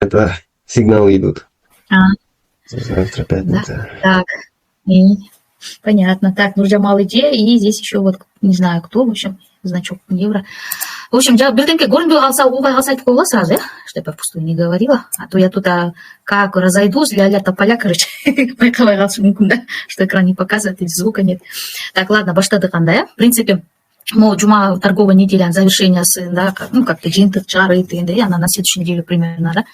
Это сигналы идут. А, Завтра да, пятница. так, и понятно. Так, ну, Джамал идея, и здесь еще вот, не знаю кто, в общем, значок евро. В общем, бірдеңке көрінбей қалса, оңбай қалса айтып қоюға сразу, чтобы я впустую не говорила. А то я тут как разойдусь, ля-ля тополя, короче, байқамай қалышы мүмкін, да, что экран не показывает, и звука нет. Так, ладно, баштады қандай, в принципе, Джума торговая неделя, завершение, да, ну, как-то джинты, чары, и она на следующей неделе примерно, да.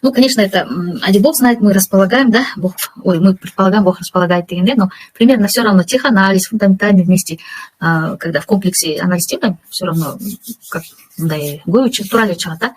Ну, конечно, это один Бог знает, мы располагаем, да, мы предполагаем, Бог располагает, но примерно все равно теханализ, фундаментальный вместе, когда в комплексе анализ теха, все равно, как, да, и Гоевич, Туралича, да.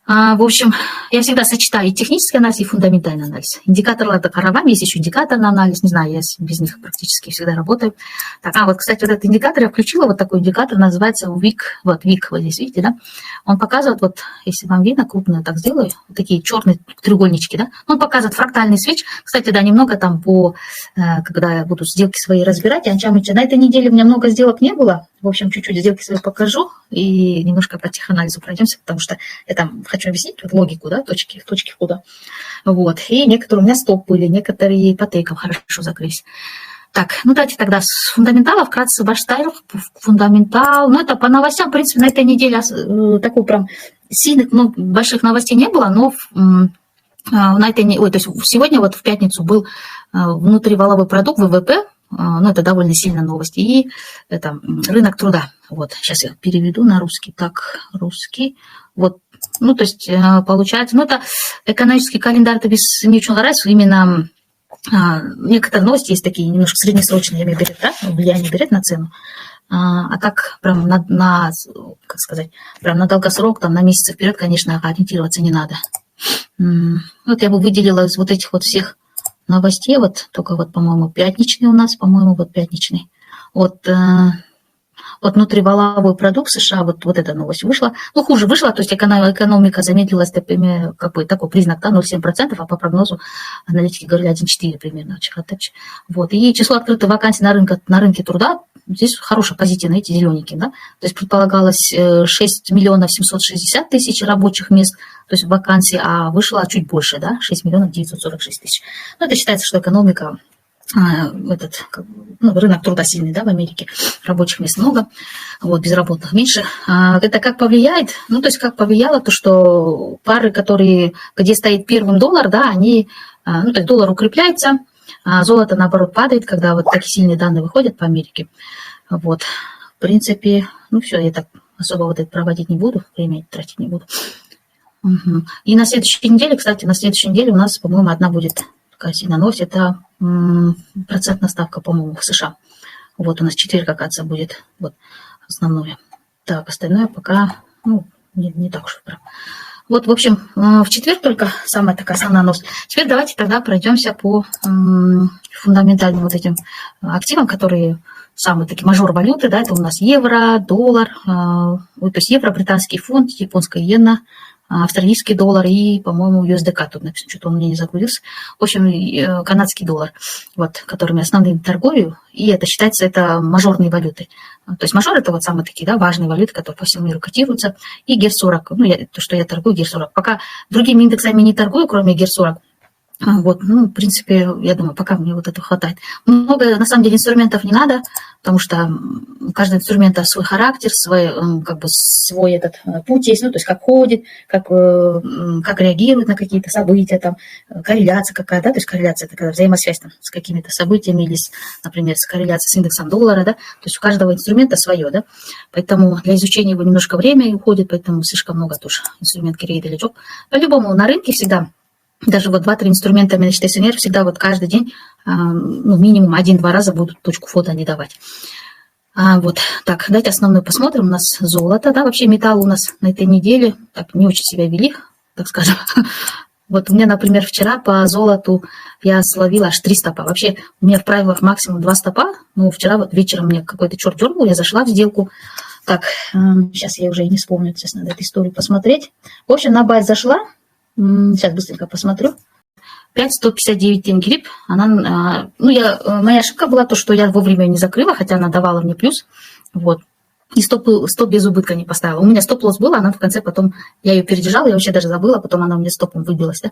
В общем, я всегда сочетаю и технический анализ, и фундаментальный анализ. Индикаторы это караван, есть еще индикаторный анализ, не знаю, я без них практически всегда работаю. Так, вот, кстати, вот этот индикатор я включила, вот такой индикатор, называется WIG, вот здесь, видите, да? Он показывает, вот, если вам видно, крупно так сделаю, вот такие черные треугольнички, да? Он показывает фрактальный свеч. Кстати, да, немного там когда я буду сделки свои разбирать, на этой неделе у меня много сделок не было. В общем, чуть-чуть сделки свои покажу и немножко по теханализу пройдемся, потому что я там хочу объяснить тут логику, да, точки входа. Вот. И некоторые у меня стоп были, некоторые по тейкам хорошо закрылись. Так, ну давайте тогда с фундаментала, вкратце Баштайр, фундаментал. Ну это по новостям, в принципе, на этой неделе такой прям сильных, больших новостей не было, но на этой, то есть сегодня вот в пятницу был внутриваловой продукт, ВВП, ну, это довольно сильная новость. И это рынок труда. Вот, сейчас я переведу на русский. Так, русский. Вот, ну, то есть, получается, ну, это экономический календарь, это без ничего нравится, именно некоторые новости есть такие немножко среднесрочные, влияние берет на цену. А так, прям как сказать, прям на долгосрок, там, на месяцы вперед, конечно, ориентироваться не надо. Вот я бы выделила из вот этих вот всех новостей, вот только вот, по-моему, пятничный у нас, по-моему, вот пятничный. Вот внутриваловой продукт США, вот эта новость вышла. Ну, хуже вышла, то есть экономика замедлилась, как бы такой признак, да, 0,7%, а по прогнозу аналитики говорили 1,4% примерно. Вот. И число открытых вакансий на рынке труда, здесь хорошая позиция, эти зелененькие, да. То есть предполагалось 6 миллионов 760 тысяч рабочих мест, то есть вакансий, а вышло чуть больше, да, 6 миллионов 946 тысяч. Ну, это считается, что экономика, рынок труда сильный, да, в Америке, рабочих мест много, вот, безработных меньше. Это как повлияет? Ну, то есть как повлияло то, что пары, где стоит первым доллар, да, они, то есть доллар укрепляется, а золото, наоборот, падает, когда вот такие сильные данные выходят по Америке. Вот, в принципе, ну, все, я так особо вот это проводить не буду, время тратить не буду. Угу. И на следующей неделе, кстати, у нас, по-моему, одна будет такая сильная новость, это процентная ставка, по-моему, в США. Вот у нас четверг, оказывается, будет вот основное. Так, остальное пока, не так уж прям. Вот, в общем, в четверг только самая такая основная новость. Теперь давайте тогда пройдемся по фундаментальным вот этим активам, которые самые такие мажор валюты, да, это у нас евро, доллар, то есть евро, британский фунт, японская иена, австралийский доллар и, по-моему, USDK тут написано, что-то он мне не загрузился. В общем, канадский доллар, вот, которыми основными торгую, и это считается, это мажорные валюты. То есть мажор это вот самые такие, да, важные валюты, которые по всему миру котируются, и ГЕР-40, то, что я торгую, ГЕР-40. Пока другими индексами не торгую, кроме ГЕР-40. Вот, в принципе, я думаю, пока мне вот этого хватает. Много, на самом деле, инструментов не надо, потому что каждый инструмент свой характер, свой этот путь есть, то есть как ходит, как реагирует на какие-то события, там, корреляция какая-то, да, то есть корреляция это когда взаимосвязь там, с какими-то событиями или, например, с корреляцией с индексом доллара, да, то есть у каждого инструмента свое, да, поэтому для изучения его немножко время уходит, поэтому слишком много тоже инструмент Кирей или Джок. По-любому на рынке всегда даже вот 2-3 инструмента СНР всегда вот каждый день минимум 1-2 раза будут точку входа не давать. Вот, так, давайте основную посмотрим. У нас золото, да, вообще металл у нас на этой неделе так не очень себя вели, так скажем. Вот у меня, например, вчера по золоту я словила аж 3 стопа. Вообще у меня в правилах максимум 2 стопа, но вчера вот вечером мне какой-то черт дернул, я зашла в сделку. Так, сейчас я уже и не вспомню, сейчас надо эту историю посмотреть. В общем, на бай зашла. Сейчас быстренько посмотрю. 5,159 тенгирип. Моя ошибка была то, что я вовремя не закрыла, хотя она давала мне плюс. Вот. И стоп без убытка не поставила. У меня стоп-лосс был, она в конце потом, я ее передержала, я вообще даже забыла, потом она у меня стопом выбилась, да.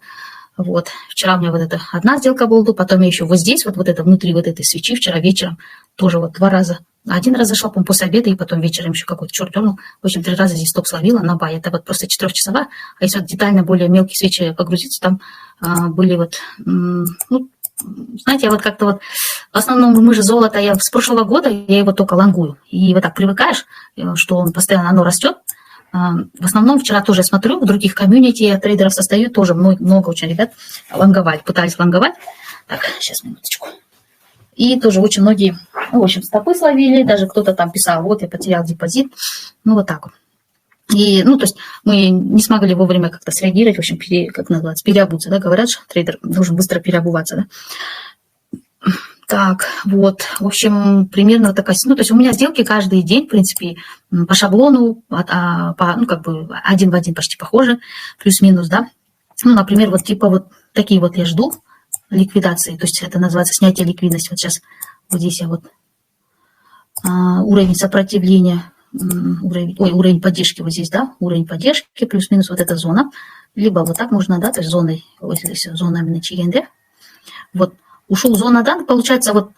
Вот, вчера у меня вот эта одна сделка была, потом я еще вот здесь, вот это внутри вот этой свечи, вчера вечером тоже вот 2 раза. Один раз зашла, по-моему, после обеда, и потом вечером еще какой-то черт дернул. В общем, 3 раза здесь стоп словила на бай. Это вот просто 4-часовая. А если вот детально более мелкие свечи погрузиться, там были вот, ну, знаете, я вот как-то вот, в основном мы же золото, я с прошлого года, я его только лонгую. И вот так привыкаешь, что он постоянно, оно растет. В основном вчера тоже смотрю, в других комьюнити трейдеров состою, тоже много очень ребят лонговали, пытались лонговать. Так, сейчас, минуточку. И тоже очень многие, ну, в общем, стопы словили, даже кто-то там писал, вот я потерял депозит, ну, вот так вот. И, ну, то есть мы не смогли вовремя как-то среагировать, в общем, как называется, переобуться, да, говорят, что трейдер должен быстро переобуваться, да. Так, вот, в общем, примерно вот такая, ну, то есть у меня сделки каждый день, в принципе, по шаблону, ну, как бы один в один почти похожи, плюс-минус, да. Ну, например, вот типа вот такие вот я жду ликвидации, то есть это называется снятие ликвидности. Вот сейчас вот здесь я вот уровень сопротивления, уровень поддержки вот здесь, да, уровень поддержки, плюс-минус вот эта зона, либо вот так можно, да, то есть зоной, вот здесь зона именно ЧГНД, вот. Ушел зона, да, получается, вот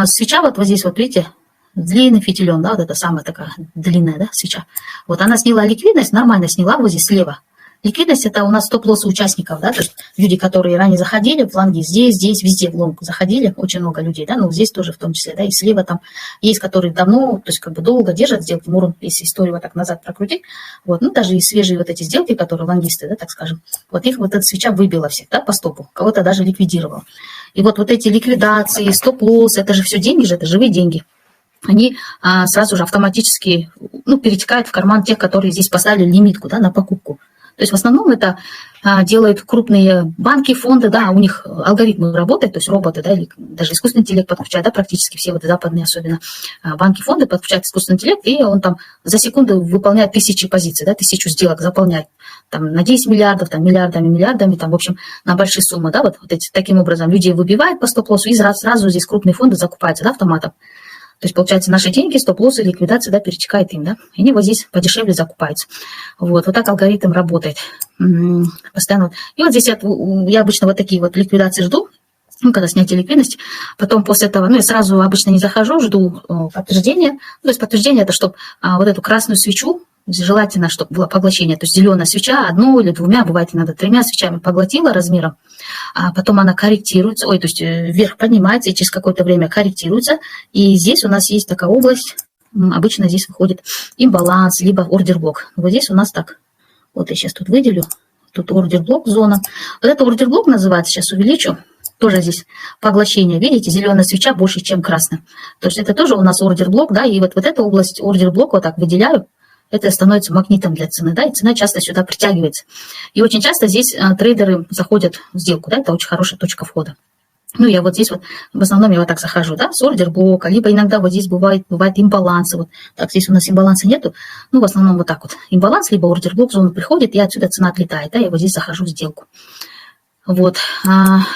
свеча вот здесь, вот видите, длинный фитилем, да, вот это самая такая длинная, да, свеча. Вот она сняла ликвидность, нормально сняла вот здесь слева. Ликвидность это у нас стоп-лоссы участников, да, то есть люди, которые ранее заходили в лонги, здесь, везде в лонг заходили, очень много людей, да, но здесь тоже в том числе, да, и слева там есть, которые давно, то есть как бы долго держат сделки, Мурон, если историю вот так назад прокрутить, вот, ну, даже и свежие вот эти сделки, которые лонгисты, да, так скажем, вот их вот эта свеча выбила всех, да, по стопу, кого-то даже ликвидировала. И вот эти ликвидации, стоп-лоссы, это же все деньги же, это живые деньги. Они сразу же автоматически, ну, перетекают в карман тех, которые здесь поставили лимитку, да, на покупку. То есть в основном это делают крупные банки, фонды, да, у них алгоритмы работают, то есть роботы, да, или даже искусственный интеллект подключают, да, практически все вот западные особенно банки, фонды подключают искусственный интеллект, и он там за секунду выполняет 1000 позиций, да, 1000 сделок заполняет, там, на 10 миллиардов, там, миллиардами, там, в общем, на большие суммы, да, вот эти, таким образом людей выбивают по стоп-лоссу, и сразу здесь крупные фонды закупаются, да, автоматом. То есть, получается, наши деньги, стоп-лоссы, ликвидация, да, перетекает им, да, и они вот здесь подешевле закупаются. Вот так алгоритм работает постоянно. И вот здесь я обычно вот такие вот ликвидации жду, ну, когда снятие ликвидности. Потом после этого, ну, я сразу обычно не захожу, жду подтверждения. Ну, то есть подтверждение это, чтобы вот эту красную свечу, желательно, чтобы было поглощение, то есть зеленая свеча 1 или 2, бывает иногда 3 свечами поглотила размером, а потом она корректируется, то есть вверх поднимается и через какое-то время корректируется. И здесь у нас есть такая область, обычно здесь выходит имбаланс, либо ордер-блок. Вот здесь у нас так, вот я сейчас тут выделю, тут ордер-блок, зона. Вот это ордер-блок называется, сейчас увеличу. Тоже здесь поглощение, видите, зеленая свеча больше, чем красная. То есть это тоже у нас ордер-блок, да, и вот эта область ордер-блок вот так выделяю. Это становится магнитом для цены, да, и цена часто сюда притягивается. И очень часто здесь трейдеры заходят в сделку, да, это очень хорошая точка входа. Ну, я вот здесь вот, в основном я вот так захожу, да, с ордер-блока, либо иногда вот здесь бывает имбалансы, вот так, здесь у нас имбаланса нету, ну, в основном вот так вот, имбаланс, либо ордер-блок, зона приходит, и отсюда цена отлетает, да, я вот здесь захожу в сделку. Вот,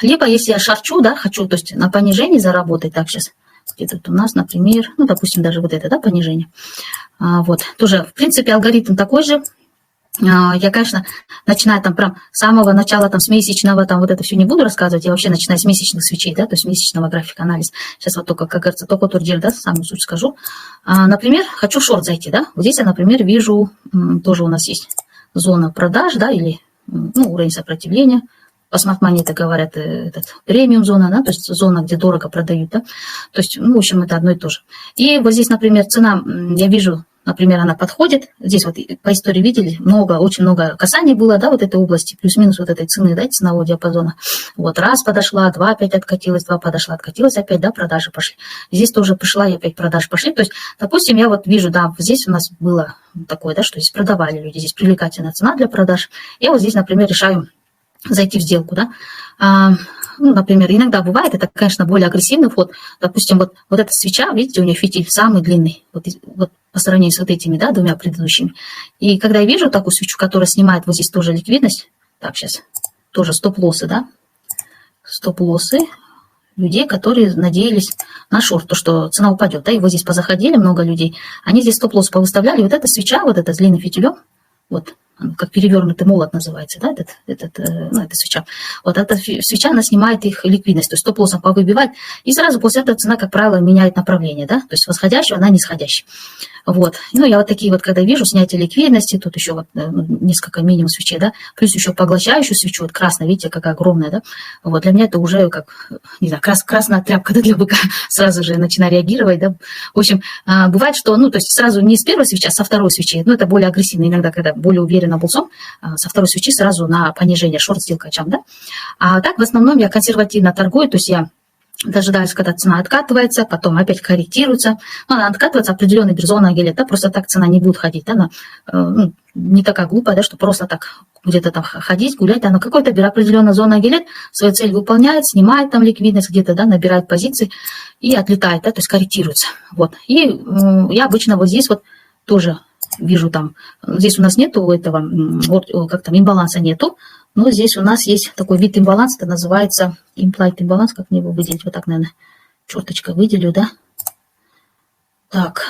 либо если я шарчу, да, хочу, то есть на понижении заработать, так, сейчас, где-то у нас, например, ну, допустим, даже вот это, да, понижение. Вот, тоже, в принципе, алгоритм такой же. Я, конечно, начиная там прям с самого начала, там, с месячного, там, вот это все не буду рассказывать, я вообще начинаю с месячных свечей, да, то есть месячного графика анализ. Сейчас вот только, как говорится, только турдир, да, самую суть скажу. Например, хочу в шорт зайти, да, вот здесь я, например, вижу, тоже у нас есть зона продаж, да, или, ну, уровень сопротивления. По смарт-мани это говорят, премиум зона, да, то есть зона, где дорого продают, да, то есть, ну, в общем, это одно и то же. И вот здесь, например, цена, я вижу, например, она подходит, здесь вот по истории видели, очень много касаний было, да, вот этой области, плюс-минус вот этой цены, да, ценового диапазона. Вот раз подошла, 2 опять откатилась, 2 подошла, откатилась опять, да, продажи пошли. Здесь тоже пришла и опять продажи пошли, то есть, допустим, я вот вижу, да, здесь у нас было такое, да, что здесь продавали люди, здесь привлекательная цена для продаж. Я вот здесь, например, решаю зайти в сделку, да, ну, например, иногда бывает, это, конечно, более агрессивный вход, допустим, вот эта свеча, видите, у нее фитиль самый длинный, вот по сравнению с вот этими, да, 2 предыдущими, и когда я вижу такую свечу, которая снимает вот здесь тоже ликвидность, так, сейчас, тоже стоп-лоссы, да, стоп-лоссы, людей, которые надеялись на шорт, то, что цена упадет. Да, и вот здесь позаходили много людей, они здесь стоп-лосс повыставляли. Вот эта свеча, вот эта с длинным фитилем, вот, как перевернутый молот называется, да, эта свеча. Вот эта свеча, она снимает их ликвидность, то есть стоп-лоссом повыбивает, и сразу после этого цена, как правило, меняет направление, да, то есть восходящую, она нисходящая. Вот. Ну, я вот такие вот, когда вижу снятие ликвидности, тут еще вот несколько минимум свечей, да, плюс еще поглощающую свечу, вот красная, видите, какая огромная, да, вот, для меня это уже как, не знаю, красная тряпка, да, для быка, сразу же начинаю реагировать, да. В общем, бывает, что, ну, то есть сразу не с первой свечи, а со второй свечи, ну, это более агрессивно иногда, когда более уверенно булсом, со второй свечи сразу на понижение, шорт-сделка очам, да. А так, в основном, я консервативно торгую, то есть я дожидаюсь, когда цена откатывается, потом опять корректируется. Но она откатывается определенный зона гелет, да, просто так цена не будет ходить, да, она ну, не такая глупая, да, что просто так где-то там ходить, гулять, она какой-то определенная зона гелет свою цель выполняет, снимает там ликвидность где-то, да, набирает позиции и отлетает, да, то есть корректируется. Вот. И я обычно вот здесь вот тоже вижу там, здесь у нас нету этого, вот, как там, имбаланса нету, но здесь у нас есть такой вид имбаланса, это называется implied имбаланс, как мне его выделить, вот так, наверное, черточкой выделю, да. Так,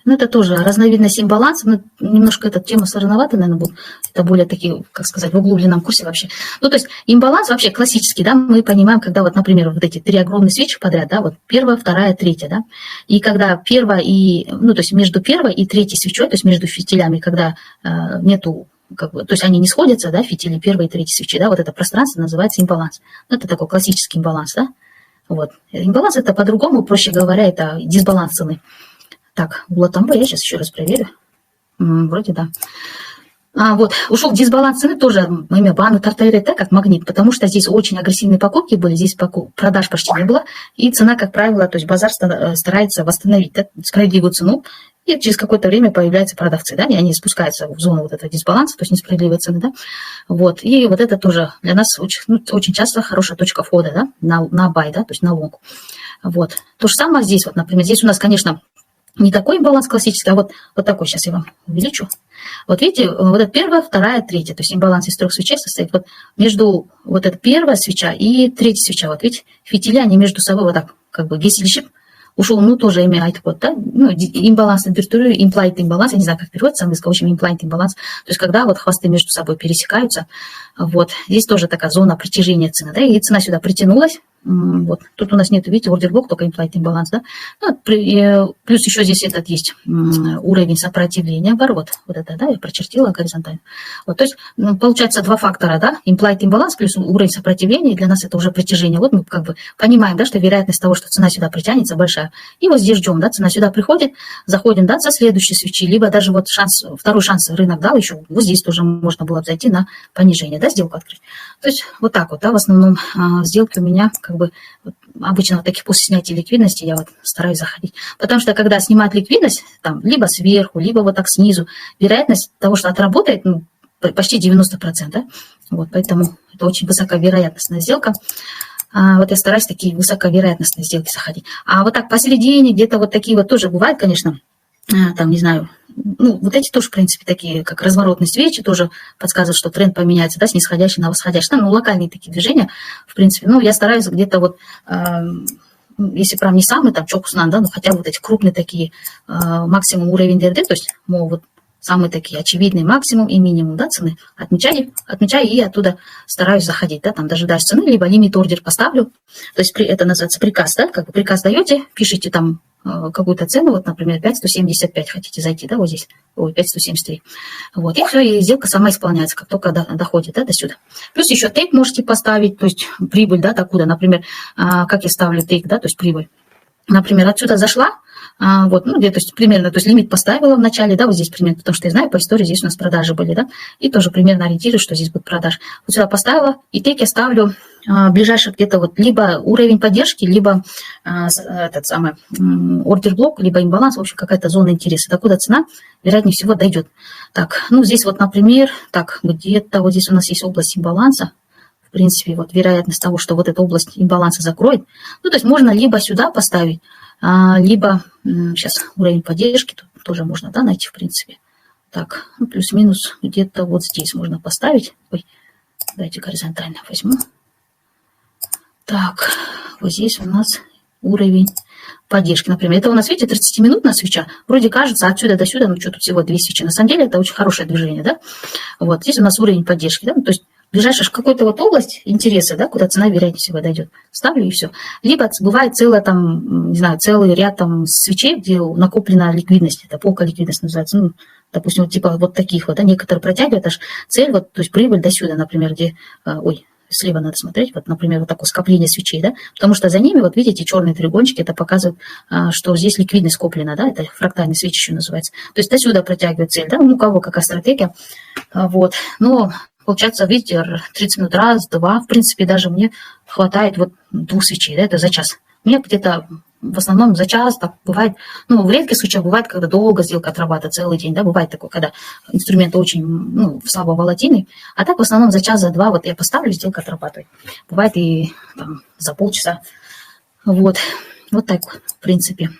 ну это тоже разновидность имбаланса, но немножко эта тема сложновата, наверное, будет, это более такие, как сказать, в углубленном курсе вообще. Ну то есть имбаланс вообще классический, да, мы понимаем, когда вот, например, вот эти три огромные свечи подряд, да, вот первая, вторая, третья, да, и когда первая и, ну то есть между первой и третьей свечой, то есть между фитилями, когда нету, как бы, то есть они не сходятся, да, фитили первой и третьей свечи, да, вот это пространство называется имбаланс. Ну, это такой классический имбаланс, да. Вот. Имбаланс это по-другому, проще говоря, это дисбаланс цены. Так, Булатамбо, я сейчас еще раз проверю. Вроде да. Вот, ушел дисбаланс цены, тоже имя Бану Тартарита как магнит, потому что здесь очень агрессивные покупки были, здесь продаж почти не было, и цена, как правило, то есть базар старается восстановить, да, справедливую цену, и через какое-то время появляются продавцы, да, и они спускаются в зону вот этого дисбаланса, то есть несправедливой цены, да, вот, и вот это тоже для нас очень, ну, очень часто хорошая точка входа, да, на бай, да, то есть на лонг, вот. То же самое здесь, вот, например, здесь у нас, конечно, не такой имбаланс классический, а вот такой, сейчас я вам увеличу. Вот видите, вот это первая, вторая, третья, то есть имбаланс из трех свечей состоит вот между вот эта первая свеча и третья свеча, вот видите, фитили, они между собой вот так, как бы гесельщик ушел, ну, тоже имеет вот, да, ну, имбаланс на территорию, implied имбаланс, я не знаю, как переводится с английского, в общем, implied имбаланс, то есть когда вот хвосты между собой пересекаются, вот, здесь тоже такая зона притяжения цены, да, и цена сюда притянулась, вот, тут у нас нет, видите, ордер-блок, только implied имбаланс, да, ну, плюс еще здесь этот есть уровень сопротивления, оборот, вот это, да, я прочертила горизонтально, вот, то есть, получается два фактора, да, implied имбаланс плюс уровень сопротивления, для нас это уже притяжение, вот мы как бы понимаем, да, что вероятность того, что цена сюда притянется, большая, и вот здесь ждем, да, цена сюда приходит, заходим, да, за следующей свечи, либо даже вот шанс, второй шанс рынок дал еще, вот здесь тоже можно было зайти на понижение, да, сделку открыть, то есть вот так вот, да, в основном сделки у меня как бы вот, обычно вот таких после снятия ликвидности я вот стараюсь заходить. Потому что когда снимают ликвидность, там, либо сверху, либо вот так снизу, вероятность того, что отработает, ну, почти 90%. Да? Вот, поэтому это очень высоковероятностная сделка. Вот я стараюсь такие высоковероятностные сделки заходить. А вот так посередине, где-то вот такие вот тоже бывают, конечно, там, не знаю, ну, вот эти тоже, в принципе, такие, как разворотные свечи, тоже подсказывают, что тренд поменяется, да, с нисходящей на восходящий. Там, ну, локальные такие движения, в принципе. Ну, я стараюсь где-то вот, если прям не самый там чокуснан, да, но хотя бы вот эти крупные такие, максимум уровень ДРД, то есть, мол, вот самые такие очевидные максимум и минимум, да, цены, отмечаю и оттуда стараюсь заходить, да, там дожидаюсь цены, либо лимит ордер поставлю, то есть это называется приказ, да, как бы приказ даете, пишите там какую-то цену, вот, например, 5,175 хотите зайти, да, вот здесь, ой, 5,173, вот, и все, и сделка сама исполняется, как только доходит, да, до сюда. Плюс еще тейк можете поставить, то есть прибыль, да, такую, например, как я ставлю тейк, да, то есть прибыль. Например, отсюда зашла, вот, ну, где-то примерно, то есть лимит поставила в начале, да, вот здесь примерно, потому что я знаю, по истории здесь у нас продажи были, да, и тоже примерно ориентируюсь, что здесь будет продаж. Вот сюда поставила, и тейк я ставлю ближайший где-то вот либо уровень поддержки, либо этот самый ордер-блок, либо имбаланс, в общем, какая-то зона интереса, докуда цена, вероятнее всего, дойдет. Так, ну, здесь вот, например, так, где-то вот здесь у нас есть область имбаланса, в принципе, вот вероятность того, что вот эта область имбаланса закроет, ну, то есть можно либо сюда поставить, либо, сейчас уровень поддержки тут тоже можно, да, найти, в принципе. Так, ну, плюс-минус где-то вот здесь можно поставить. Ой, давайте горизонтально возьму. Так, вот здесь у нас уровень поддержки, например. Это у нас, видите, 30-минутная свеча. Вроде кажется, отсюда до сюда, ну что, тут всего 2 свечи. На самом деле это очень хорошее движение, да. Вот здесь у нас уровень поддержки, да, ну, то есть ближайшая какой-то вот область интереса, да, куда цена, вероятнее всего, дойдет. Ставлю и все. Либо бывает целая там, не знаю, целый ряд там свечей, где накоплена ликвидность, это полка ликвидность называется, ну, допустим, вот типа вот таких вот, да, некоторые протягивают аж цель, вот, то есть прибыль до сюда, например, где, ой, слева надо смотреть, вот, например, вот такое скопление свечей, да, потому что за ними, вот видите, черные треугольнички, это показывает, что здесь ликвидность скоплена, да, это фрактальный свечи еще называется. То есть до сюда протягивает цель, да, ну, у кого какая стратегия, вот, но получается, видите, 30 минут, раз, два, в принципе, даже мне хватает вот 2 свечей, да, это за час. Мне где-то в основном за час, так бывает, ну, в редких случаях бывает, когда долго сделка отрабатывает, целый день, да, бывает такое, когда инструмент очень, ну, слабо волатильный, а так в основном за час, за два, вот я поставлю, сделка отрабатывает. Бывает и там за полчаса, вот так вот, в принципе.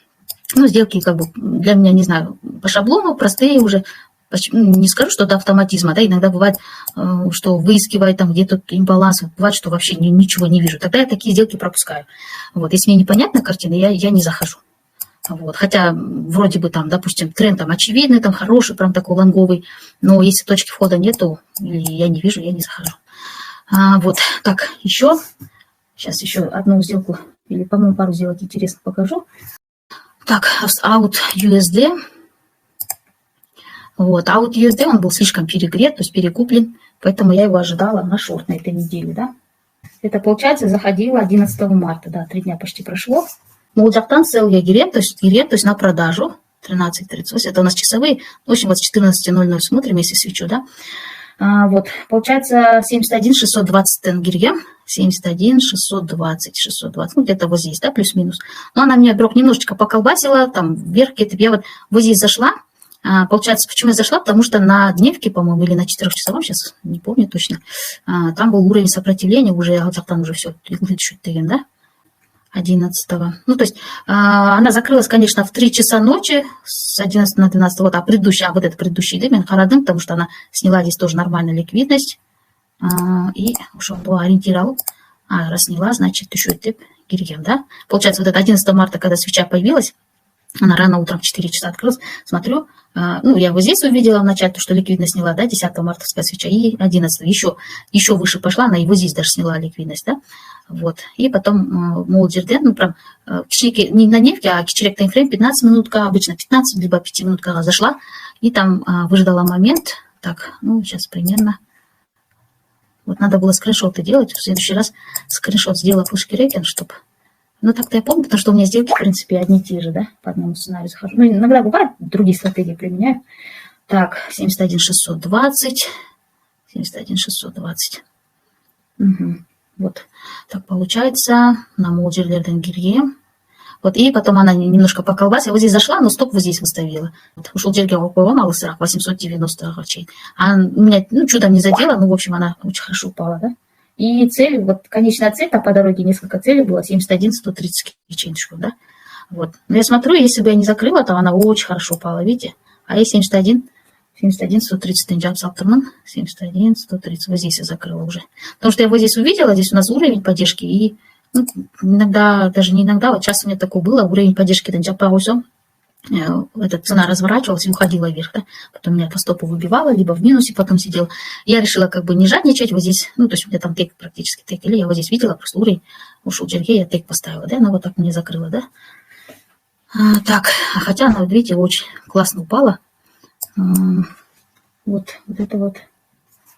Ну, сделки, как бы, для меня, не знаю, по шаблону, простые уже, не скажу, что до автоматизма, да, иногда бывает, что выискивает там где-то имбаланс, бывает, что вообще ничего не вижу. Тогда я такие сделки пропускаю. Вот, если мне непонятна картина, я не захожу. Вот, хотя вроде бы там, допустим, тренд там очевидный, там хороший, прям такой лонговый, но если точки входа нету, или я не вижу, я не захожу. Вот, так, еще, сейчас еще одну сделку, или, по-моему, пару сделок интересно покажу. Так, out USD. Вот, а вот USD, он был слишком перегрет, то есть перекуплен, поэтому я его ожидала на шорт на этой неделе, да. Это, получается, заходило 11 марта, да, 3 дня почти прошло. Но вот Джактан сел я гирем, то есть на продажу, 13.38, это у нас часовые, в общем, вот с 14.00 смотрим, если свечу, да. Вот, получается, 71 620 тенгирьем, 71 620, ну, где-то вот здесь, да, плюс-минус. Но она меня вдруг немножечко поколбасила, там, вверх где-то, я вот здесь зашла. Получается, почему я зашла? Потому что на дневке, по-моему, или на 4-часовом, сейчас не помню точно, там был уровень сопротивления, уже там уже все, да, 11-го. Ну, то есть она закрылась, конечно, в 3 часа ночи с 11 на 12, вот, а вот этот предыдущий дым, харадым, потому что она сняла здесь тоже нормальную ликвидность, и уже была ориентировала, раз сняла, значит, еще и тип гирьем, да. Получается, вот это 11 марта, когда свеча появилась, она рано утром в 4 часа открылась, смотрю, ну, я вот здесь увидела вначале, что ликвидность сняла, да, 10 мартовская свеча, и 11 еще выше пошла, она и вот здесь даже сняла ликвидность, да, вот, и потом Молдерден, ну, прям, не на дневке, а кичерек таймфрейм, 15 минутка, обычно 15, либо 5 минутка зашла, и там выждала момент, так, ну, сейчас примерно, вот надо было скриншоты делать, в следующий раз скриншот сделала флешкерейкен, чтобы... Ну, так-то я помню, потому что у меня сделки, в принципе, одни и те же, да, по одному сценарию захожу. Ну, иногда бывает, другие стратегии применяю. Так, 71 620, 71 620. Угу. Вот, так получается, на Молдерлерден Гирье. Вот, и потом она немножко поколбасила. Вот здесь зашла, но стоп вот здесь выставила. Вот, ушел Дергер мало сырах, 890 арчей. А у меня, ну, чудом не задела, ну, в общем, она очень хорошо упала, да. И цель, вот конечная цель, там по дороге несколько целей было, 71 130 киченчиков, да. Вот. Но я смотрю, если бы я не закрыла, то она очень хорошо упала, видите. А я 71 130 тенджаб салтерман, 71 130, вот здесь я закрыла уже. Потому что я вот здесь увидела, здесь у нас уровень поддержки, и ну, иногда, даже не иногда, вот сейчас у меня такое было, уровень поддержки тенджаб по осям. Эта цена разворачивалась и уходила вверх, да? Потом меня по стопу выбивала, либо в минусе потом сидела. Я решила как бы не жадничать вот здесь, ну, то есть у меня там тейк практически тейк, или я вот здесь видела, просто уровень ушел Джерге, я тейк поставила, да, она вот так мне закрыла, да. Так, хотя она, видите, очень классно упала. Вот это вот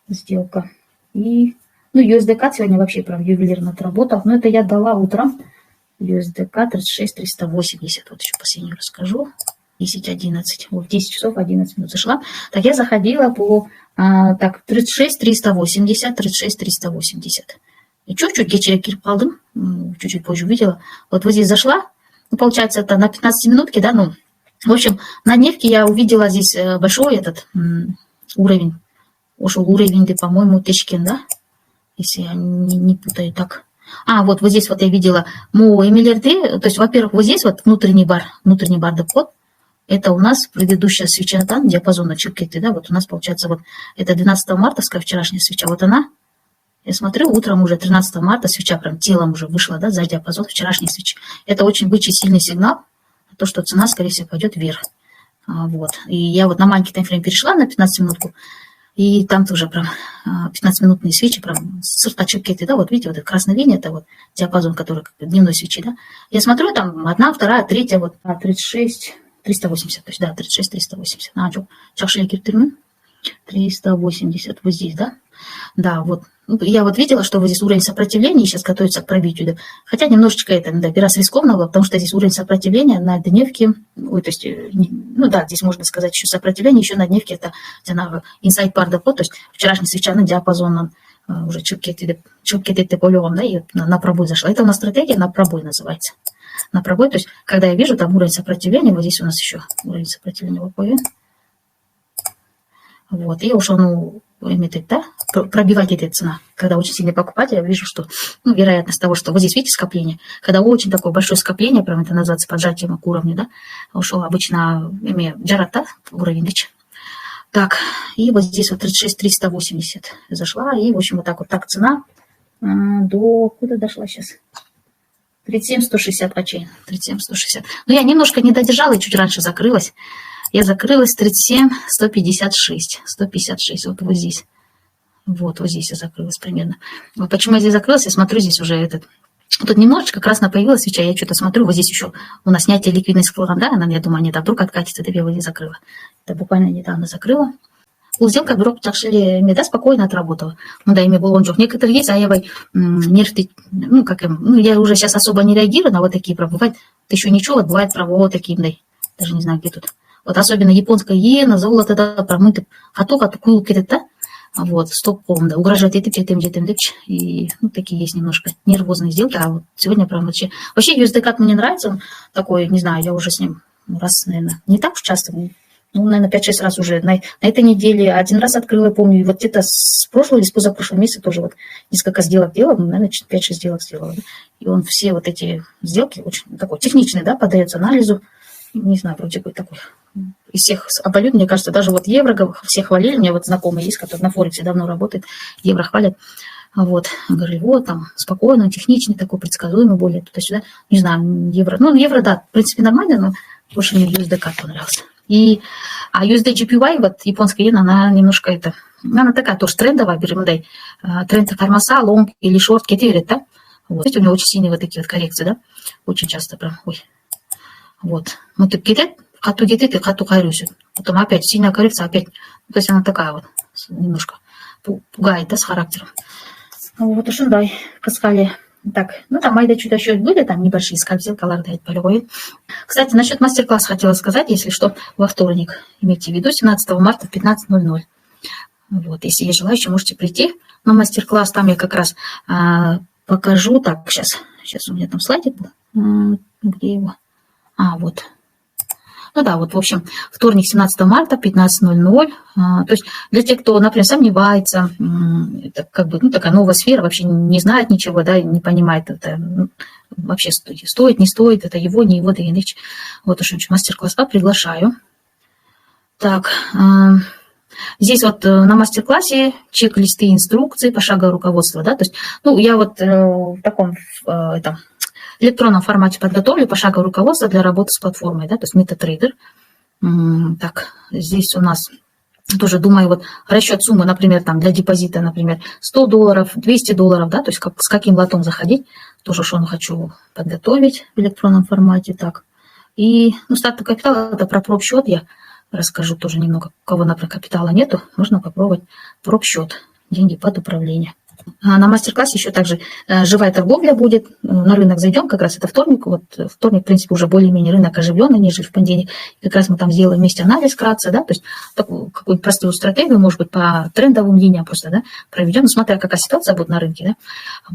сделка. И, ну, USD-CAD сегодня вообще прям ювелирно отработал, но это я дала утром. USD-CAD 36 380, вот еще последнюю расскажу, 10-11, вот 10 часов 11 минут зашла. Так, я заходила по, так, 36 380, 36 380. И чуть-чуть гечерек кирпалдым, чуть-чуть позже увидела. Вот здесь зашла, ну, получается, это на 15 минутки, да, ну, в общем, на дневке я увидела здесь большой этот уровень, ушел уровень, да, по-моему, Течкин, да, если я не путаю так. Вот здесь вот я видела МЛРД, то есть, во-первых, вот здесь вот внутренний бар депот, это у нас предыдущая свеча, там, диапазон на чиркете, да, вот у нас получается вот, это 12 мартовская вчерашняя свеча, вот она, Я смотрю, утром уже 13 марта свеча прям телом уже вышла, да, за диапазон вчерашней свечи. Это очень бычий сильный сигнал, то, что цена, скорее всего, пойдет вверх. Вот. И я вот на маленький таймфрейм перешла на 15 минутку, и там тоже прям 15-минутные свечи, прям сырточек, да, вот видите, вот эта красная линия, это вот диапазон, который как дневной свечи, да. Я смотрю, там 1, 2, 3, вот 36, 380, то есть, да, 36, 380. Чакшили киртырмын, 380, вот здесь, да. Да, вот. Я вот видела, что вот здесь уровень сопротивления сейчас готовится к пробитию. Да. Хотя немножечко это, да, раз рискованно было, потому что здесь уровень сопротивления на дневке, ой, то есть, ну да, здесь можно сказать еще сопротивление, еще на дневке это inside par depot, то есть вчерашний свеча на диапазон, он уже чупкеты полевом, да, и на пробой зашла. Это у нас стратегия на пробой называется. На пробой, то есть, когда я вижу там уровень сопротивления, вот здесь у нас еще уровень сопротивления ВПВ. Вот, и уж он да, пробивать эта цена. Когда очень сильный покупатель, я вижу, что, ну, вероятность того, что вот здесь, видите, скопление, когда очень такое большое скопление, прям это называется поджатием к уровню, да, ушел обычно, имея джарата, уровень дичь. Так, и вот здесь вот 36 380 зашла, и, в общем, вот так цена до, куда дошла сейчас? 37 160 по чейн, 37 160. Но я немножко не додержала и чуть раньше закрылась. Я закрылась 37 156, 156, вот здесь. Вот здесь я закрылась примерно. Вот почему я здесь закрылась, я смотрю, здесь уже этот... Тут немножечко красно появилась свеча, я что-то смотрю, вот здесь еще у нас снятие ликвидной склада, да, она, я думаю, нет, а вдруг откатится, это я вот здесь закрыла. Это буквально недавно закрыла. Сделка бюро Чакшили меда спокойно отработала. Ну да, ими был он. Некоторые есть аевой нервы, ну как им, ну я уже сейчас особо не реагирую на вот такие права. Бывает, ты еще ничего, вот бывает право вот такие, да, даже не знаю, где тут. Вот особенно японская иена, золото, да, промыты, хату кулки, да, вот, стоп-ком, да, угрожает этим, и, ну, такие есть немножко нервозные сделки, а вот сегодня прям вообще USD мне нравится, он такой, не знаю, я уже с ним раз, наверное, не так уж часто, ну, наверное, 5-6 раз уже на этой неделе, один раз открыла, помню, и вот где-то с прошлого или с позапрошлого месяца тоже вот несколько сделок делала, ну, наверное, 5-6 сделок сделала, да? И он все вот эти сделки очень такой техничный, да, поддается анализу, не знаю, вроде бы такой. Из всех валют, мне кажется, даже вот евро все хвалили, у меня вот знакомые есть, которые на Форексе давно работают, евро хвалят. Вот, говорю, вот там спокойно, техничный такой, предсказуемый, более туда-сюда. Не знаю, евро, ну, евро, да, в принципе, нормально, но больше мне USD понравился. А USD JPY, вот японская иена, она немножко это, она такая тоже трендовая, беремдай, тренд формаса, лонг или шорт, кетерит, да? Вот, видите, у него очень сильные вот такие вот коррекции, да? Очень часто прям, ой. Вот, ну, ты кетет, хату кетет и хату хайрюсю. Потом опять сильная коррекция, опять, то есть она такая вот, немножко пугает, да, с характером. Вот, ушундай, каскали. Так, ну там майда чуть еще были, там небольшие скользил, колордает полевой. Кстати, насчет мастер-класса хотела сказать, если что, во вторник, имейте в виду, 17 марта в 15:00. Вот, если есть желающие, можете прийти на мастер-класс, там я как раз покажу, так, сейчас у меня там слайдик был, где его, вот. Ну да, вот, в общем, вторник, 17 марта, 15:00. То есть для тех, кто, например, сомневается, это как бы, ну, такая новая сфера, вообще не знает ничего, да, не понимает, это вообще стоит, не стоит, это его, не его, да и иначе. Вот уж мастер-класс, приглашаю. Так, здесь вот на мастер-классе чек-листы, инструкции, пошаговое руководство, да, то есть, ну, я вот в таком, электронном формате подготовлю пошаговое руководство для работы с платформой, да, то есть MetaTrader. Так, здесь у нас тоже, думаю, вот расчет суммы, например, там для депозита, например, $100, $200, да, то есть с каким лотом заходить, тоже что я хочу подготовить в электронном формате, так. И, ну, стартовый капитал, это про проб-счет я расскажу тоже немного. У кого, например, капитала нету, можно попробовать проб-счет, деньги под управление. На мастер-классе еще также живая торговля будет. На рынок зайдем, как раз это вторник. Вот вторник, в принципе, уже более-менее рынок оживленный, нежели в понедельник. Как раз мы там сделаем вместе анализ вкратце, да, то есть такую какую-то простую стратегию, может быть, по трендовым линиям просто, да, проведем, ну, смотря какая ситуация будет на рынке, да,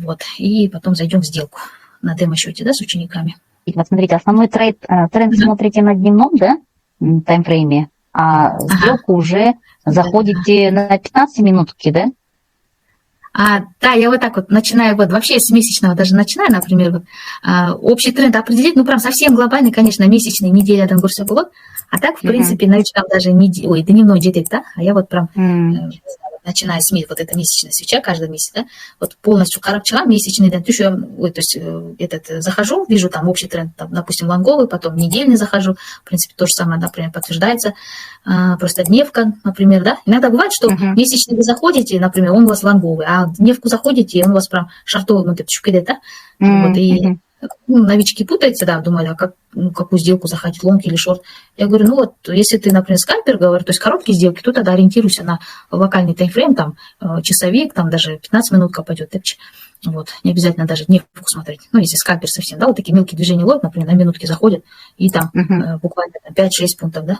вот, и потом зайдем в сделку на демо-счете, да, с учениками. Вот смотрите, основной тренд смотрите на дневном, да, таймфрейме, а сделку уже заходите на 15 минутки, да? Да, я вот так вот начинаю, вот вообще с месячного даже начинаю, например, вот, общий тренд определить, ну, прям совсем глобальный, конечно, месячный, неделя, там, курс год, а так, в принципе, новичкам даже дневной детект, да, а я вот прям начиная с вот эта месячная свеча, каждый месяц, да, вот полностью карапча, месячный, да, то есть захожу, вижу там общий тренд, там, допустим, лонговый, потом недельный захожу, в принципе, то же самое, например, подтверждается, просто дневка, например, да, иногда бывает, что месячный вы заходите, например, он у вас лонговый, а дневку заходите, и он у вас прям шартовый, вот это чукидет, да, вот, и новички путаются, да, думали, а какую сделку заходить, лонг или шорт. Я говорю, ну вот, если ты, например, скальпер, говорю, то есть короткие сделки, то тогда ориентируйся на локальный таймфрейм, там, часовик, там даже 15 минутка пойдет, вот, не обязательно даже дневку смотреть. Ну, если скальпер совсем, да, вот такие мелкие движения ловят, например, на минутке заходят, и там буквально 5-6 пунктов, да,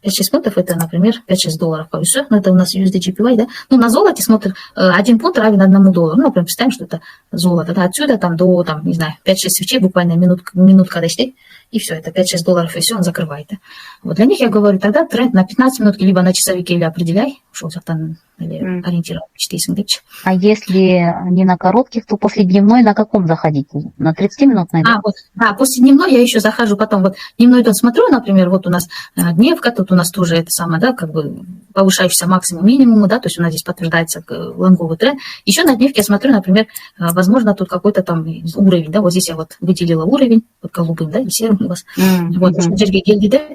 5-6 пунктов, это, например, $5-6. Все, ну, это у нас USD-GPY, да. Ну, на золоте смотрят, 1 пункт равен $1. Ну, например, представим, что это золото, да, отсюда там до, там, не знаю, 5-6 свечей, буквально минутка дойти, и все, это $5-6, и все, он закрывает. Да. Вот для них я говорю, тогда тренд на 15 минут, либо на часовике, или определяй, что там, или ориентирован, А если не на коротких, то после дневной на каком заходить? На 30-минутной? Вот, да, после дневной я еще захожу, потом вот дневной тут смотрю, например, вот у нас дневка, тут у нас тоже это самое, да, как бы повышающийся максимум минимуму, да, то есть у нас здесь подтверждается лонговый тренд. Еще на дневке я смотрю, например, возможно, тут какой-то там уровень, да, вот здесь я вот выделила уровень, вот голубым, да, и серым у вас. Вот,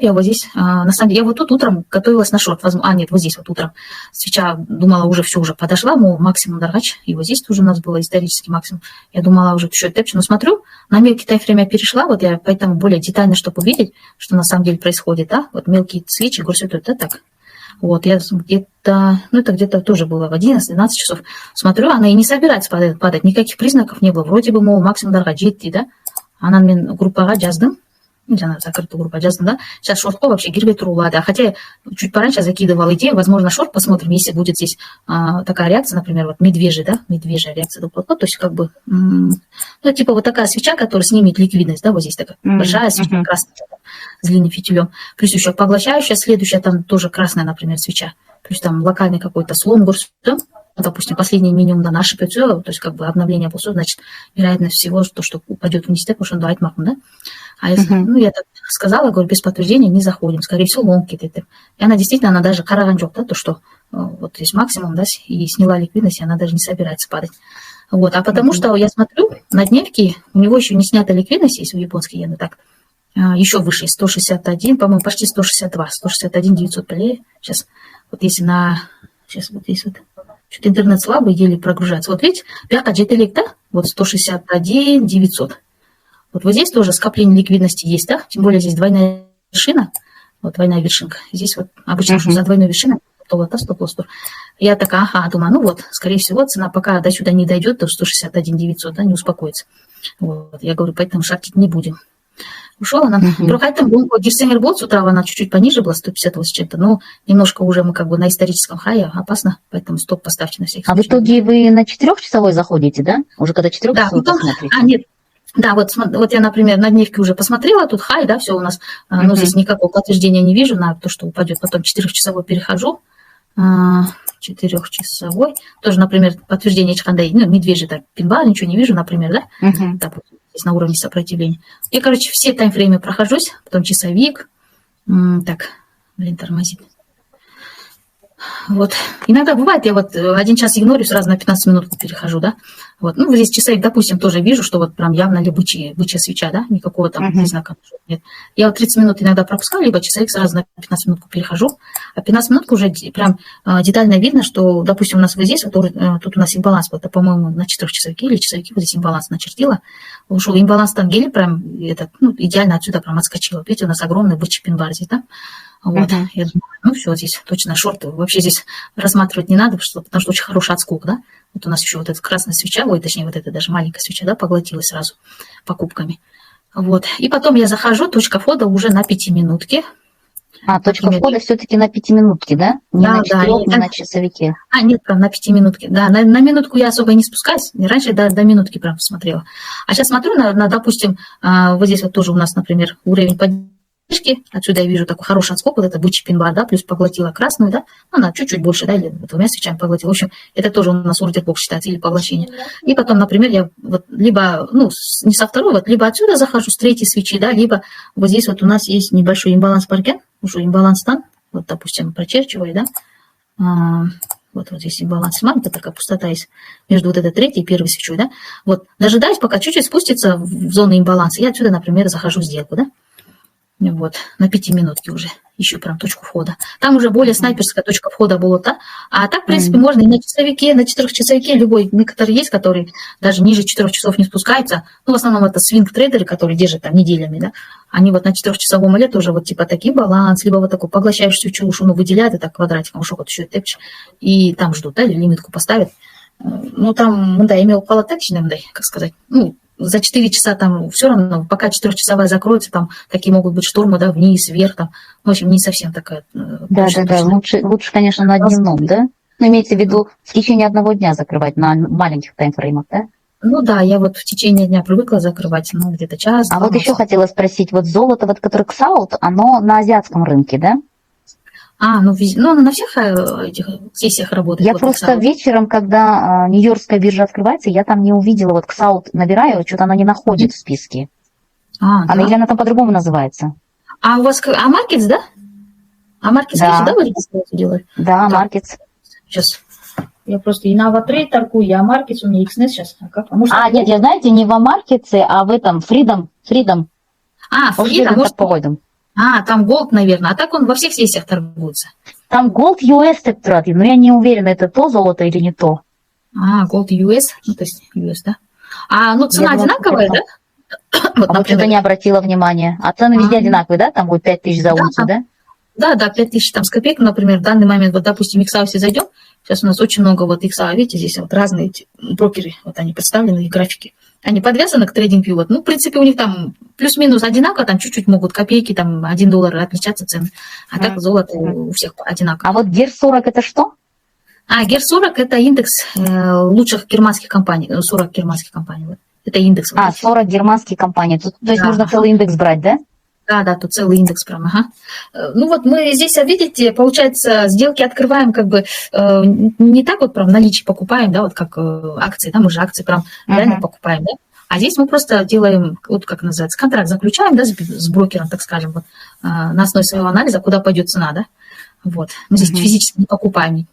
я вот здесь, на самом деле, я вот тут утром готовилась на шорт, нет, вот здесь вот утром свеча, думала, уже все, уже подошла, мол, максимум дорогаче, и вот здесь тоже у нас было исторический максимум. Я думала, уже еще тэпчу, но смотрю, на мелкий таймфрейм я перешла, вот я поэтому более детально, чтобы увидеть, что на самом деле происходит, да, вот мелкие свечи, говорю, все это так. Вот, я где-то, ну, это где-то тоже было в 11-12 часов, смотрю, она и не собирается падать, никаких признаков не было, вроде бы, мол, максимум дорогаче, да, она мен группаға жаздым, жаңа закрытую группа жаздым, да, сейчас шортқа вообще кирбей тұрулады, да, хотя чуть пораньше закидывал идею, возможно, шорт посмотрим, если будет здесь такая реакция, например, вот медвежья, да, медвежья реакция, то есть как бы, ну, типа вот такая свеча, которая снимет ликвидность, да, вот здесь такая большая свеча, красная, с длинным фитилем, плюс еще поглощающая, следующая там тоже красная, например, свеча, плюс там локальный какой-то слом, допустим, последний минимум на наши 5, то есть как бы обновление пусто, значит, вероятность всего, что упадет вниз, потому что он давать макну, да? А если, ну, я так сказала, говорю, без подтверждения не заходим, скорее всего, лонг это. И она действительно, она даже караганджок, да, то, что вот здесь максимум, да, и сняла ликвидность, и она даже не собирается падать. Вот, а потому что я смотрю, на дневке у него еще не снята ликвидность, если у японской иены так, еще выше, 161, по-моему, почти 162, 161 900 полей. Сейчас, вот если сейчас вот здесь вот, что-то интернет слабый, еле прогружается. Вот видите, пятая жетелек, да, вот 161 900. Вот здесь тоже скопление ликвидности есть, да, тем более здесь двойная вершина, вот двойная вершинка. Здесь вот обычно за двойной вершиной стоп-лосс. Я такая, думаю, ну вот, скорее всего, цена пока до сюда не дойдет, до 161 900, да, не успокоится. Вот, я говорю, поэтому шортить не будем. Ушел она. Прохайтем гонку Герсенер Болт с утра она чуть-чуть пониже была, 150 с чем-то, но немножко уже мы как бы на историческом хае, опасно, поэтому стоп поставьте на всякий случай. А в итоге вы на 4-часовой заходите, да? Уже когда 4-часовой посмотрите? Нет. Да, вот я, например, на дневке уже посмотрела, тут хай, да, все у нас, но здесь никакого подтверждения не вижу на то, что упадет, потом 4-часовой перехожу, 4-часовой, тоже, например, подтверждение Чхандай, ну, медвежий, так, пинбал, ничего не вижу, например, да, так, здесь на уровне сопротивления. Я, короче, все таймфреймы прохожусь, потом часовик, так, тормозит. Вот. Иногда бывает, я вот 1 час игнорю, сразу на 15 минут перехожу, да. Вот. Ну, здесь часовик, допустим, тоже вижу, что вот прям явно бычья свеча, да, никакого там признака нет. Я вот 30 минут иногда пропускаю, либо часовик сразу на 15 минут перехожу, а 15 минут уже прям детально видно, что, допустим, у нас вот здесь, вот, тут у нас имбаланс, вот, по-моему, на 4-часовике или часовике вот здесь имбаланс начертила, ушел имбаланс тангели, прям это, ну, идеально отсюда прям отскочила. Видите, у нас огромный бычий пинбар здесь, да. Вот, я думаю, ну все, здесь точно шорты. Вообще здесь рассматривать не надо, потому что очень хороший отскок, да. Вот у нас еще вот эта красная свеча, точнее, вот эта даже маленькая свеча, да, поглотилась сразу покупками. Вот. И потом я захожу, точка входа уже на 5-минутке. Точка входа все-таки на 5-минутке, да? Не на 4, не на часовике. Нет, прям на 5-минутке. Да, на минутку я особо не спускаюсь. Раньше до минутки прям посмотрела. А сейчас смотрю на, допустим, вот здесь вот тоже у нас, например, уровень поддержки. Отсюда я вижу такой хороший отскок, вот это бычий пинбар, да, плюс поглотила красную, да, она чуть-чуть больше, да, или 2 свечами поглотила. В общем, это тоже у нас ордер-бокс считается, или поглощение. И потом, например, я вот либо, ну, не со второй, вот, либо отсюда захожу с 3 свечи, да, либо вот здесь вот у нас есть небольшой имбаланс парген, уже имбаланс стан, вот, допустим, прочерчиваю, да, Вот здесь и баланс маленькая, такая пустота есть между вот этой третьей и первой свечой, да. Вот, дожидаюсь, пока чуть-чуть спустится в зону имбаланса. Я отсюда, например, захожу в сделку, да. Вот, на 5 минутке уже ищу прям точку входа. Там уже более снайперская точка входа была, да? А так, в принципе, можно и на часовике, на 4-часовике, любой. Некоторые есть, которые даже ниже 4 часов не спускаются. Ну, в основном это свинг-трейдеры, которые держат там неделями, да? Они вот на 4-часовом оле тоже вот типа такие баланс, либо вот такой поглощающую чушу, ну, выделяют это квадратиком, ушок вот еще тэпч, и там ждут, да, или лимитку поставят. Ну, там, да, имел полотекчным, да, как сказать, ну, за 4 часа там все равно, пока 4-часовая закроется, там такие могут быть штурмы, да, вниз, вверх, там, в общем, не совсем такая. Да, лучше, конечно, на дневном, да? Ну, имеется в виду в течение одного дня закрывать на маленьких таймфреймах, да? Ну да, я вот в течение дня привыкла закрывать, ну, где-то час. А вот еще хотела спросить, вот золото, вот которое Ксаут, оно на азиатском рынке, да? Ну, оно на всех этих сессиях работает. Я вот просто вечером, когда Нью-Йоркская биржа открывается, я там не увидела, вот Ксаут набираю, что-то она не находит в списке. Или она там по-другому называется? А у вас, Маркетс, да? А Маркетс, да, вы регистрируете делали? Да, Маркетс. Сейчас. Я просто и на Аватрейд торгую, и Маркетс, у меня XNET сейчас. Нет, я, знаете, не в Маркетсе, а в этом, Freedom. Freedom, может... там Gold, наверное, а так он во всех сессиях торгуется. Там Gold US так, но я не уверена, это то золото или не то. Gold US, ну, то есть US, да? Ну, цена одинаковая, да? Вот что-то не обратила внимания. А цены везде одинаковые, да? Там будет 5000 за унцию, да? Да, 5000 там с копейкой, например, в данный момент, вот, допустим, в Иксаусе зайдем, сейчас у нас очень много вот Икса, видите, здесь вот разные эти брокеры, вот они представлены, их графики. Они подвязаны к TradingView, вот, ну, в принципе, у них там плюс-минус одинаково, там чуть-уть могут копейки, там $1 отличаться цены, а так золото у всех одинаково. А вот GER40 это что? GER40 это индекс лучших германских компаний, 40 германских компаний, вот. Это индекс. 40 германских компаний, то есть нужно целый индекс брать, да? Да, тут целый индекс прям, Ну вот мы здесь, видите, получается, сделки открываем как бы не так вот прям наличие покупаем, да, вот как акции, да, мы же акции прям реально покупаем, да. А здесь мы просто делаем, вот как называется, контракт заключаем, да, с брокером, так скажем, вот, на основе своего анализа, куда пойдет цена, да. Вот, мы здесь физически не покупаем.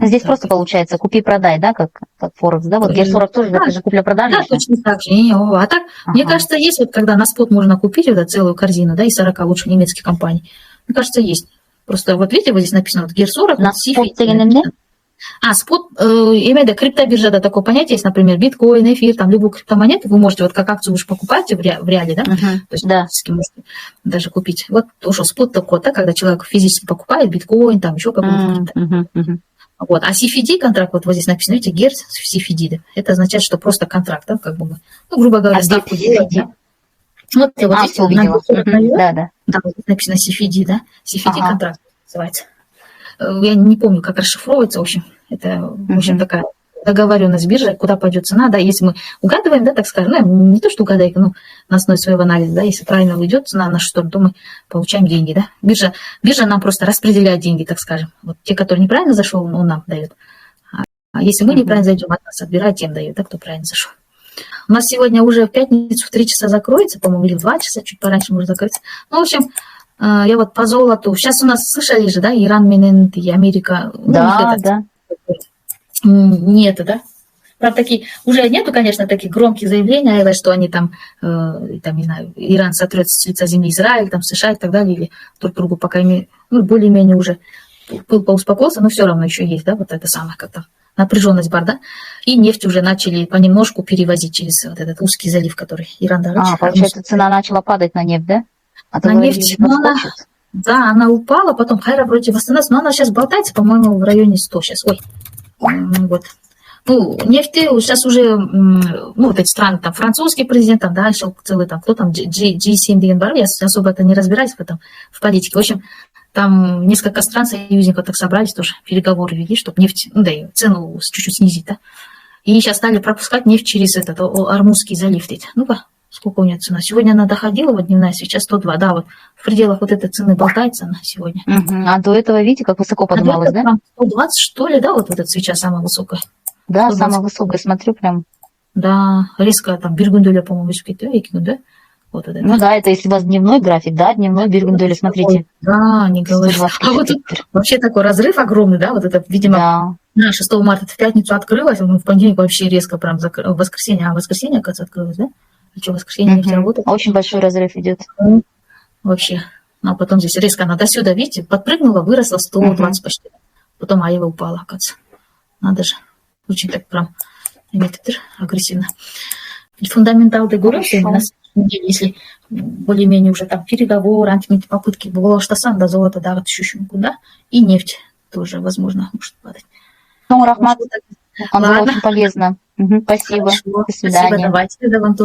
Здесь просто получается купи-продай, да, как Форекс, да? Вот GER40 тоже, это же купля-продажа. Да, точно так же. А так, мне кажется, есть вот, когда на спот можно купить вот целую корзину, да, из 40 лучших немецких компаний. Мне кажется, есть. Просто вот видите, вот здесь написано, вот GER40. На спот дегенде? Спот, имеет, да, криптобиржа, да, такое понятие есть, например, биткоин, эфир, там, любую криптомонету вы можете, вот как акцию вы же покупаете в реале, да, то есть физически можете даже купить. Вот уже спот такой, да, когда человек физически покупает биткоин, там, еще какую-то. Вот. А CFD контракт, вот здесь написано, видите, герц CFD, да, это означает, что просто контракт, да, как бы, ну, грубо говоря, ставку делать, да. Вот, я вот здесь увидела. Да, вот здесь написано CFD, да, CFD контракт называется. Я не помню, как расшифровывается, в общем, это, в общем, такая договоренность с биржей, куда пойдет цена, да, если мы угадываем, да, так скажем, ну, не то, что угадайка, но на основе своего анализа, да, если правильно уйдет цена в нашу сторону, то мы получаем деньги, да. Биржа нам просто распределяет деньги, так скажем. Вот те, которые неправильно зашел, он нам дает. А если мы неправильно зайдем, от нас отбирает, тем дает, да, кто правильно зашел. У нас сегодня уже в пятницу в 3 часа закроется, по-моему, или в 2 часа, чуть пораньше может закрыться. Ну, в общем, я вот по золоту. Сейчас у нас, слышали же, да, Иран, Минент и Америка. Да, да. Нет, да? Правда, такие, уже нету, конечно, таких громких заявлений, что они там, не знаю, Иран сотрет с лица земли Израиль, там, США и так далее, или друг другу пока более-менее уже пыл поуспокоился, но все равно еще есть, да, вот это самое, как там, напряженность бар, да, и нефть уже начали понемножку перевозить через вот этот узкий залив, который Иран дальше. Получается, цена начала падать на нефть, да? На нефть, она упала, потом Хайра вроде восстановилась, но она сейчас болтается, по-моему, в районе 100 сейчас, вот. Ну, нефть сейчас уже, вот эти страны, там, французский президент, там, дальше целый, там, кто там, G7, я особо это не разбираюсь в политике. В общем, там несколько стран союзников так собрались тоже, переговоры вели, чтобы нефть, и цену чуть-чуть снизить, да. И сейчас стали пропускать нефть через этот Ормузский залив. Ну-ка, сколько у нее цена? Сегодня она доходила, вот дневная свеча 102, да, вот в пределах вот этой цены болтается она сегодня. А до этого, видите, как высоко поднималась, да? 120, что ли, да, вот эта свеча самая высокая. Да, самая высокая, смотрю прям. Да, резко там Биргунделя, по-моему, да? Вот это. Ну да, это если у вас дневной график, да, дневной Биргунделя, смотрите. Да, не говорю. А вот тут вообще такой разрыв огромный, да, вот это, видимо, Да, 6 марта это в пятницу открылось, в понедельник вообще резко прям закрылось. В воскресенье, оказывается, открылось, да? А что, в воскресенье не все работает? Очень большой разрыв идет. Вообще. Ну, а потом здесь резко она до сюда, видите, подпрыгнула, выросла 120 почти. Потом Аева упала, оказывается. Надо же. Очень так прям агрессивно. Фундаменталды гурасы, если более-менее уже там переговоры, попытки было, что сам до золота, да, вот щущенку, да, и нефть тоже, возможно, может падать. Ну, Рахмат, Ладно. очень полезно. Спасибо. Хорошо. До свидания. Спасибо, давайте. Да, вам тоже.